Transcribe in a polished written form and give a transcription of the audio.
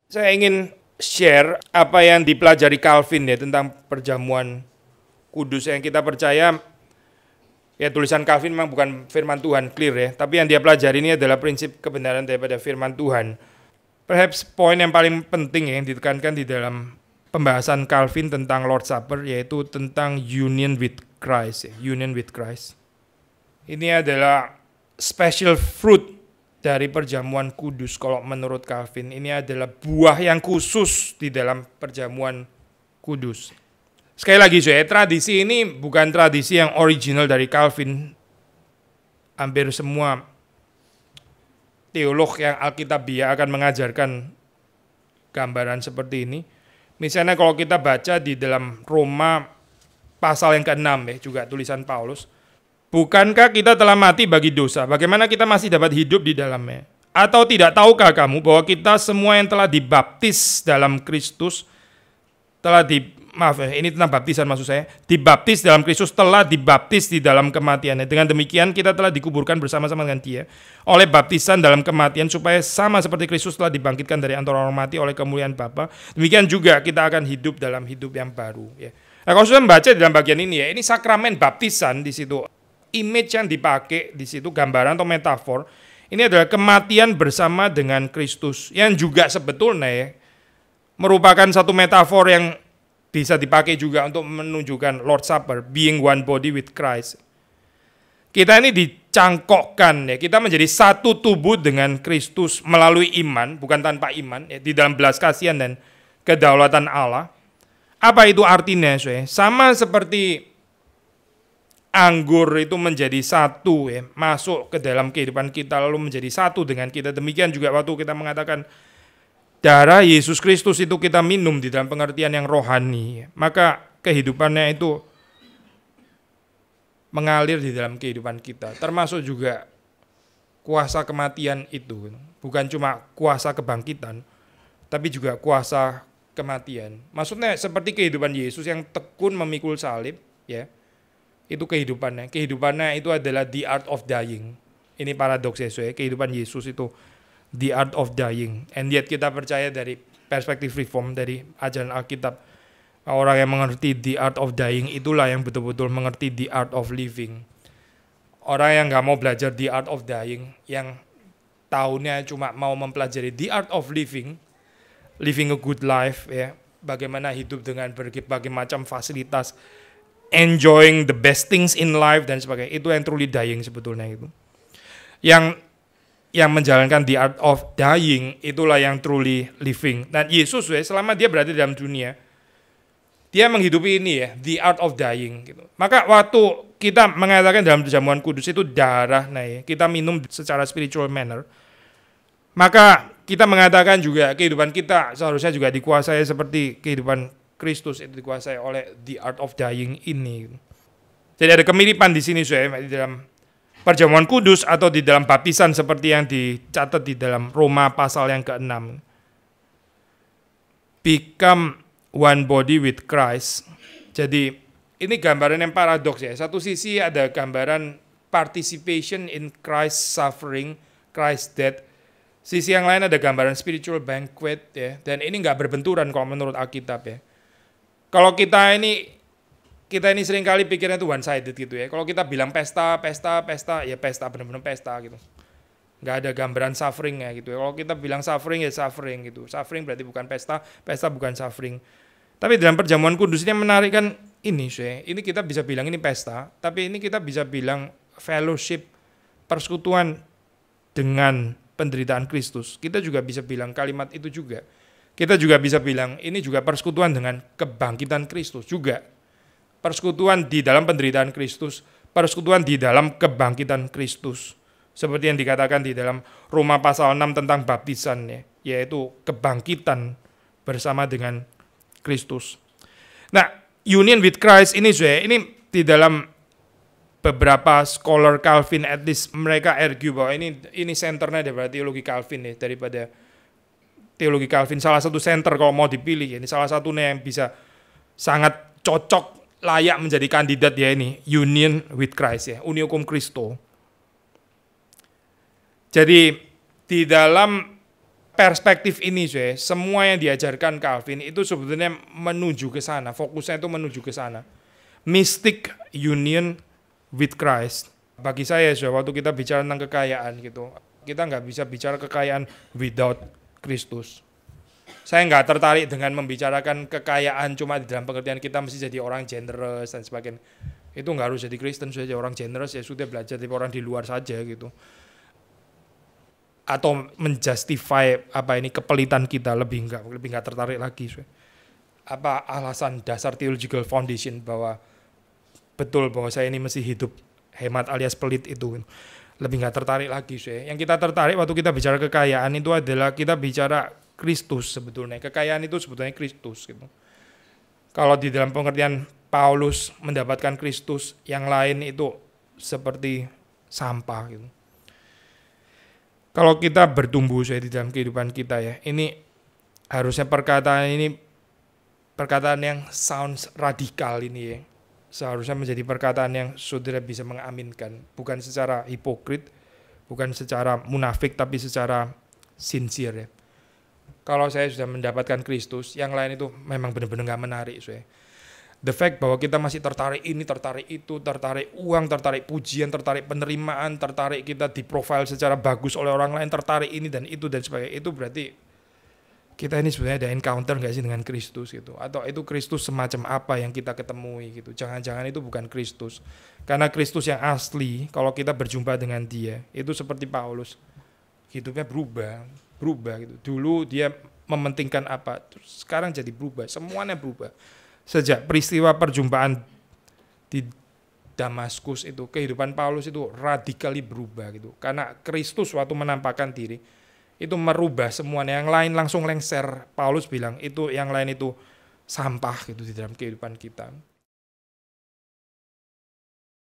Saya ingin share apa yang dipelajari Calvin ya tentang perjamuan kudus yang kita percaya. Ya, tulisan Calvin memang bukan firman Tuhan, clear ya, tapi yang dia pelajari ini adalah prinsip kebenaran daripada firman Tuhan. Perhaps poin yang paling penting yang ditekankan di dalam pembahasan Calvin tentang Lord Supper yaitu tentang union with Christ, ya, union with Christ. Ini adalah special fruit dari perjamuan kudus kalau menurut Calvin. Ini adalah buah yang khusus di dalam perjamuan kudus. Sekali lagi, tradisi ini bukan tradisi yang original dari Calvin. Hampir semua teolog yang Alkitabiah akan mengajarkan gambaran seperti ini. Misalnya kalau kita baca di dalam Roma pasal yang ke-6 ya, juga tulisan Paulus. Bukankah kita telah mati bagi dosa? Bagaimana kita masih dapat hidup di dalamnya? Atau tidak tahukah kamu bahwa kita semua yang telah dibaptis dalam Kristus ini tentang baptisan maksud saya, dibaptis dalam Kristus telah dibaptis di dalam kematiannya. Dengan demikian kita telah dikuburkan bersama-sama dengan Dia oleh baptisan dalam kematian supaya sama seperti Kristus telah dibangkitkan dari antara orang mati oleh kemuliaan Bapa. Demikian juga kita akan hidup dalam hidup yang baru. Ya. Nah, kalau sudah membaca dalam bagian ini ya, ini sakramen baptisan di situ. Image yang dipakai di situ, gambaran atau metafor, ini adalah kematian bersama dengan Kristus yang juga sebetulnya ya, merupakan satu metafor yang bisa dipakai juga untuk menunjukkan Lord Supper, being one body with Christ. Kita ini dicangkokkan ya, kita menjadi satu tubuh dengan Kristus melalui iman, bukan tanpa iman, ya, di dalam belas kasihan dan kedaulatan Allah. Apa itu artinya? Sama seperti anggur itu menjadi satu ya, masuk ke dalam kehidupan kita lalu menjadi satu dengan kita. Demikian juga waktu kita mengatakan darah Yesus Kristus itu kita minum di dalam pengertian yang rohani, maka kehidupannya itu mengalir di dalam kehidupan kita, termasuk juga kuasa kematian itu, bukan cuma kuasa kebangkitan, tapi juga kuasa kematian. Maksudnya seperti kehidupan Yesus yang tekun memikul salib, ya, itu kehidupannya. Kehidupannya itu adalah the art of dying. Ini paradoks ya, kehidupan Yesus itu the art of dying, and yet kita percaya dari perspektif reform, dari ajaran Alkitab, orang yang mengerti the art of dying itulah yang betul-betul mengerti the art of living. Orang yang gak mau belajar the art of dying, yang tahunnya cuma mau mempelajari the art of living a good life, ya, bagaimana hidup dengan berbagai macam fasilitas, enjoying the best things in life dan sebagainya, itu yang truly dying sebetulnya itu. Yang menjalankan the art of dying itulah yang truly living. Dan Yesus selama dia berada dalam dunia, dia menghidupi ini ya, the art of dying gitu. Maka waktu kita mengatakan dalam perjamuan kudus itu darah, nah ya, kita minum secara spiritual manner, maka kita mengatakan juga kehidupan kita seharusnya juga dikuasai seperti kehidupan Kristus itu dikuasai oleh the art of dying ini. Jadi ada kemiripan di sini di dalam perjamuan kudus atau di dalam baptisan seperti yang dicatat di dalam Roma pasal yang ke-6. Become one body with Christ. Jadi ini gambaran yang paradoks ya. Satu sisi ada gambaran participation in Christ's suffering, Christ's death. Sisi yang lain ada gambaran spiritual banquet ya. Dan ini nggak berbenturan kalau menurut Alkitab ya. Kalau kita ini seringkali pikirnya itu one sided gitu ya. Kalau kita bilang pesta, ya pesta, benar-benar pesta gitu. Nggak ada gambaran suffering ya gitu ya. Kalau kita bilang suffering ya suffering gitu. Suffering berarti bukan pesta, pesta bukan suffering. Tapi dalam perjamuan kudus ini yang menarik kan ini ini kita bisa bilang ini pesta, tapi ini kita bisa bilang fellowship, persekutuan dengan penderitaan Kristus. Kita juga bisa bilang kalimat itu juga. Kita juga bisa bilang ini juga persekutuan dengan kebangkitan Kristus juga. Persekutuan di dalam penderitaan Kristus, persekutuan di dalam kebangkitan Kristus. Seperti yang dikatakan di dalam Roma pasal 6 tentang baptisan, ya, yaitu kebangkitan bersama dengan Kristus. Nah, union with Christ ini di dalam beberapa scholar Calvin, at least mereka argue bahwa ini senternya daripada teologi Calvin ya, daripada teologi Calvin. Salah satu center kalau mau dipilih, ini salah satunya yang bisa sangat cocok, layak menjadi kandidat ya ini, union with Christ ya, unio cum Christo. Jadi di dalam perspektif ini, semua yang diajarkan Calvin itu sebetulnya menuju ke sana, fokusnya itu menuju ke sana. Mystic union with Christ. Bagi saya, waktu kita bicara tentang kekayaan gitu, kita nggak bisa bicara kekayaan without Kristus. Saya nggak tertarik dengan membicarakan kekayaan cuma di dalam pengertian kita mesti jadi orang generous dan sebagainya. Itu nggak harus jadi Kristen saja, orang generous ya sudah belajar dari orang di luar saja gitu. Atau menjustify kepelitan kita lebih nggak tertarik lagi. Apa alasan dasar theological foundation bahwa betul bahwa saya ini mesti hidup hemat alias pelit itu lebih nggak tertarik lagi. Yang kita tertarik waktu kita bicara kekayaan itu adalah kita bicara Kristus sebetulnya. Kekayaan itu sebetulnya Kristus gitu. Kalau di dalam pengertian Paulus mendapatkan Kristus, yang lain itu seperti sampah gitu. Kalau kita bertumbuh di dalam kehidupan kita ya, ini harusnya perkataan yang sounds radikal ini ya. Seharusnya menjadi perkataan yang saudara bisa mengaminkan, bukan secara hipokrit, bukan secara munafik, tapi secara sincere ya. Kalau saya sudah mendapatkan Kristus, yang lain itu memang benar-benar nggak menarik. The fact bahwa kita masih tertarik ini, tertarik itu, tertarik uang, tertarik pujian, tertarik penerimaan, tertarik kita di profile secara bagus oleh orang lain, tertarik ini dan itu dan sebagainya, itu berarti kita ini sebenarnya ada encounter nggak sih dengan Kristus gitu, atau itu Kristus semacam apa yang kita ketemui gitu. Jangan-jangan itu bukan Kristus, karena Kristus yang asli kalau kita berjumpa dengan Dia itu seperti Paulus, hidupnya berubah gitu. Dulu dia mementingkan apa, terus sekarang jadi berubah, semuanya berubah. Sejak peristiwa perjumpaan di Damaskus itu, kehidupan Paulus itu radikali berubah gitu. Karena Kristus waktu menampakkan diri, itu merubah semuanya. Yang lain langsung lengser. Paulus bilang, itu yang lain itu sampah gitu di dalam kehidupan kita.